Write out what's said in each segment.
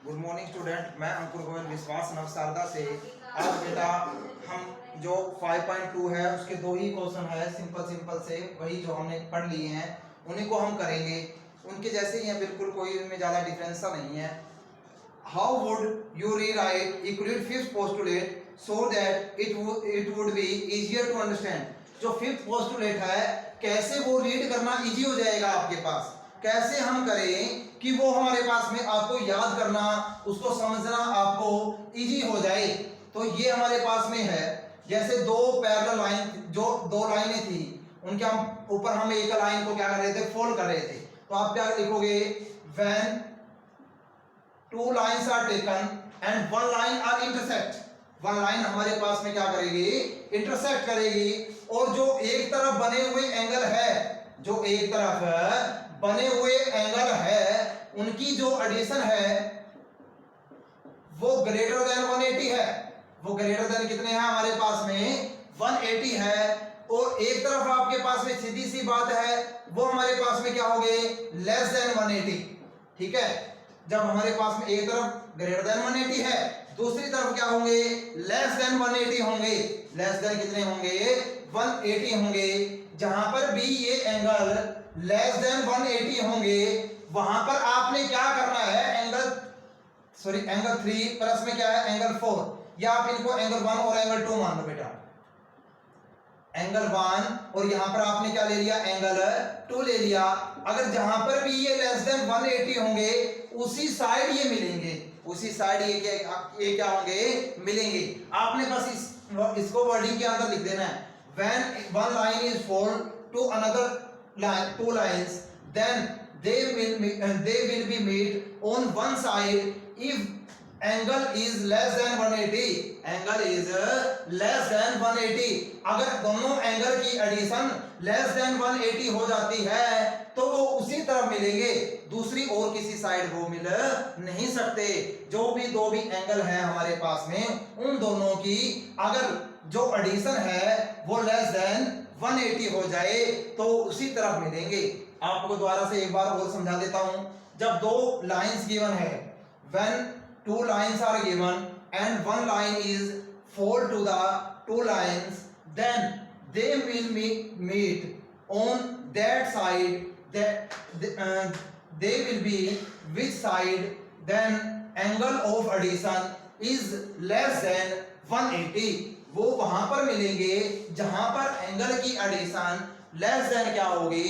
Good morning student, मैं अंकुर गोविंद विश्वास नवसारदा से। आज बेटा हम जो 5.2 है उसके दो ही क्वेश्चन है, सिंपल से वही जो हमने पढ़ लिए हैं उन्हीं को हम करेंगे। उनके जैसे ही हैं, बिल्कुल कोई उनमें ज़्यादा डिफरेंस नहीं है। How would you rewrite Euclid fifth postulate so that it would be easier to understand. जो फिफ्थ पोस्टुलेट है कैसे वो रीड करना इजी हो जाएगा आपके पास, कैसे हम करें कि वो हमारे पास में आपको याद करना, उसको समझना आपको इजी हो जाए। तो ये हमारे पास में है, जैसे दो पैरेलल लाइन, जो दो लाइनें थी उनके हम ऊपर हम एक लाइन को क्या कर रहे थे, फोल्ड कर रहे थे। तो आप क्या लिखोगे, when two lines are taken and one line are intersect. One line हमारे पास में क्या करेगी, इंटरसेक्ट करेगी, और जो एक तरफ बने हुए एंगल है, जो एक तरफ बने हुए एंगल है उनकी जो एडिशन है वो ग्रेटर देन 180 है। वो ग्रेटर देन कितने हैं हमारे पास में, 180 है। और एक तरफ आपके पास में सीधी सी बात है, वो हमारे पास में क्या हो गए, लेस देन 180। ठीक है, जब हमारे पास में एक तरफ ग्रेटर देन 180 है, दूसरी तरफ क्या होंगे, लेस देन 180 होंगे। लेस देन कितने होंगे, 180 होंगे। जहां पर भी ये एंगल लेस देन 180 होंगे वहां पर आपने क्या करना है, एंगल 3 प्लस में क्या है, एंगल 4, या आप इनको एंगल 1 और एंगल 2 मान लो बेटा। एंगल 1 और यहां पर आपने क्या ले लिया, एंगल 2 ले लिया। अगर जहां पर भी ये लेस देन 180 होंगे उसी साइड ये मिलेंगे, उसी साइड ये क्या होंगे, मिलेंगे। आपने बस इसको वर्डिंग के अंदर लिख देना है, when one line is fold to another line, two lines, then they will be meet on one side if angle is less than 180। angle is less than 180। अगर दोनों एंगल की एडिशन लेस देन 180 हो जाती है तो वो उसी तरफ मिलेंगे, दूसरी और किसी साइड वो मिल नहीं सकते। जो भी दो भी एंगल है हमारे पास में, उन दोनों की अगर जो एडिशन है वो लेस देन 180 हो जाए तो उसी तरफ मिलेंगे। आपको दोबारा से एक बार और समझा देता हूं। जब दो लाइंस गिवन है, when two lines are given and one line is fold to the two lines, then they will meet on that side, that they will be which side, then angle of addition is less than 180। वो वहां पर मिलेंगे जहां पर angle की addition less than क्या होगी,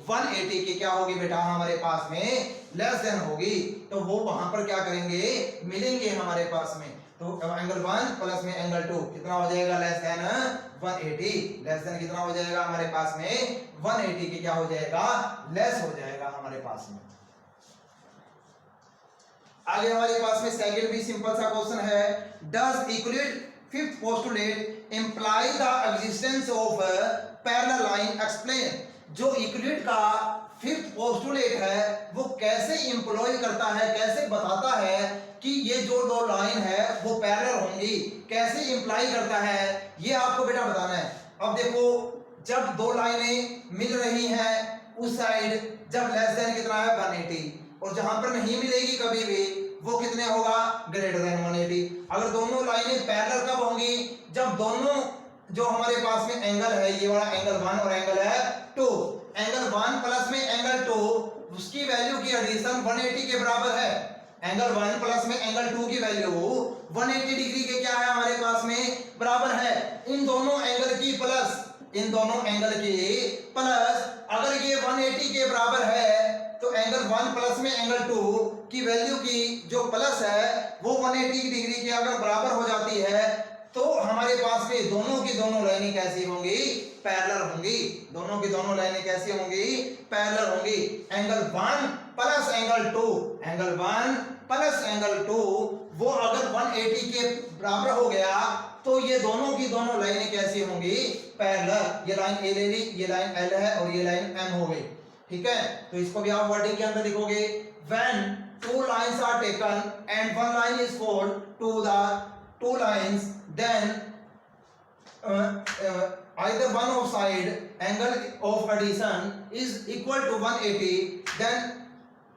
180 की क्या होगी बेटा, हमारे पास में लेस देन होगी। तो वो वहां पर क्या करेंगे, मिलेंगे हमारे पास में। तो एंगल 1 प्लस में एंगल 2 कितना हो जाएगा, लेस देन 180। लेस देन कितना हो जाएगा हमारे पास में, 180 की क्या हो जाएगा, लेस हो जाएगा हमारे पास में। आगे हमारे पास में सेकंड भी सिंपल सा क्वेश्चन है, does Euclid fifth postulate imply the existence of parallel line explain. जो यूक्लिड का फिफ्थ पोस्टुलेट है वो कैसे इंप्लॉय करता है, कैसे बताता है कि ये जो दो लाइन है वो पैरेलल होंगी, कैसे इंप्लाई करता है, ये आपको बेटा बताना है। अब देखो, जब दो लाइनें मिल रही हैं उस साइड, जब लेस देन कितना है, 180, और जहां पर नहीं मिलेगी कभी भी वो कितने होगा, ग्रेटर देन 180। अगर दोनों लाइनें पैरेलल कब होंगी, जब दोनों जो हमारे पास में एंगल है, ये वाला एंगल 1 और एंगल है 2, एंगल 1 प्लस में एंगल 2 उसकी वैल्यू की एडिशन 180 के बराबर है। एंगल 1 प्लस में एंगल 2 की वैल्यू 180 डिग्री के क्या है हमारे पास में, बराबर है। इन दोनों एंगल की प्लस, इन दोनों एंगल की प्लस, अगर ये 180 के बराबर है तो एंगल 1 प्लस में एंगल 2 की वैल्यू की जो प्लस है वो 180 डिग्री के अगर बराबर हो जाती है तो हमारे पास में दोनों की दोनों लाइनें कैसी होंगी, पैरेलल होंगी। दोनों की दोनों लाइनें कैसी होंगी, पैरेलल होंगी। Angle 1 plus angle 2, angle 1 plus angle 2 वो अगर 180 के बराबर हो गया तो ये दोनों की दोनों लाइनें कैसी होंगी, पैरेलल। ये लाइन ए ले ली, ये लाइन एल है और ये लाइन एम हो गई। ठीक है, तो इसको भी आप वर्डिंग के अंदर लिखोगे, when two lines are taken and one line is fold to the two lines, then either one of side angle of addition is equal to 180, then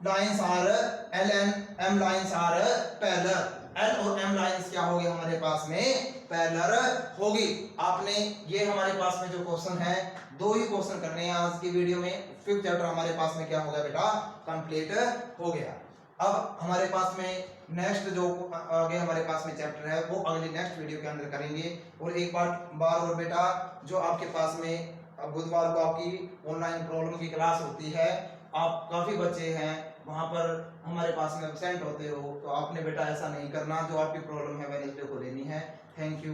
lines are L and m lines are parallel, n और m lines क्या होगी हमारे पास में parallel होगी। आपने ये हमारे पास में जो क्वेश्चन है 2 ही क्वेश्चन करने हैं आज की वीडियो में। 5th चैप्टर हमारे पास में क्या हो गया बेटा कंप्लीट हो गया। अब हमारे पास में नेक्स्ट जो आगे हमारे पास में चैप्टर है वो अगली नेक्स्ट वीडियो के अंदर करेंगे। और एक बार और बेटा, जो आपके पास में बुधवार को आपकी ऑनलाइन प्रॉब्लम की क्लास होती है, आप काफ़ी बच्चे हैं वहाँ पर हमारे पास में एब्सेंट होते हो, तो आपने बेटा ऐसा नहीं करना। जो आपकी प्रॉब्लम है वेडनेसडे को लेनी है। Thank you.